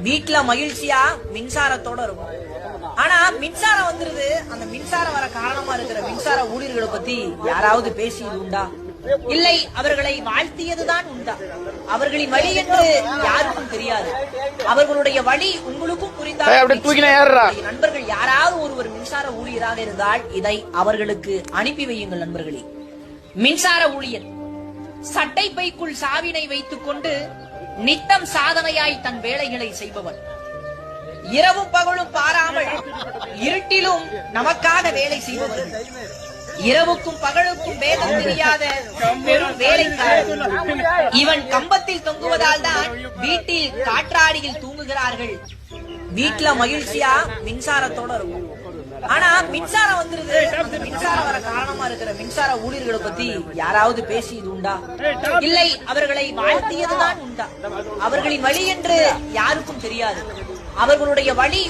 வீட்டுல மகிழ்ச்சியா மின்சாரத்தோட இருக்கும். ஆனா மின்சாரம் வந்துருது, அந்த மின்சாரம் வர காரணமா இருக்கிற மின்சார ஊழியர்களை பத்தி யாராவது பேசியது உண்டா? இல்லை அவர்களை வாழ்த்தியதுதான் உண்டா? அவர்களின் வழி என்று யாருக்கும் தெரியாது. அவர்களுடைய வழி உங்களுக்கும் புரிந்தால் நண்பர்கள் யாராவது ஒருவர் மின்சார ஊழியராக இருந்தால் இதை அவர்களுக்கு அனுப்பி வையுங்கள். நண்பர்களே, மின்சார ஊழியர் சட்டை பைக்குள் சாவினை வைத்துக் கொண்டு நித்தம் சாதனையாய் தன் வேலைகளை செய்பவன். இரவும் பகலும் பாராமல் இருட்டிலும் நமக்காக வேலை செய்பவர்கள். இரவுக்கும் பகலுக்கும் வேதம் தெரியாத பெரும் வேலைக்காரன். இவன் கம்பத்தில் தொங்குவதால் தான் வீட்டில் காற்றாடியில் தூங்குகிறார்கள். வீட்டுல மகிழ்ச்சியா மின்சாரத்தோட இருக்கும். ஆனா மின்சாரம் வந்துருது, அந்த மின்சாரம் வர காரணமா இருக்கிற மின்சார ஊழியர்களை பத்தி யாராவது பேசியது உண்டா? இல்லை அவர்களை வாழ்த்தியதுதான் உண்டா? அவர்களின் வழி என்று யாருக்கும் தெரியாது. அவர்களுடைய வழி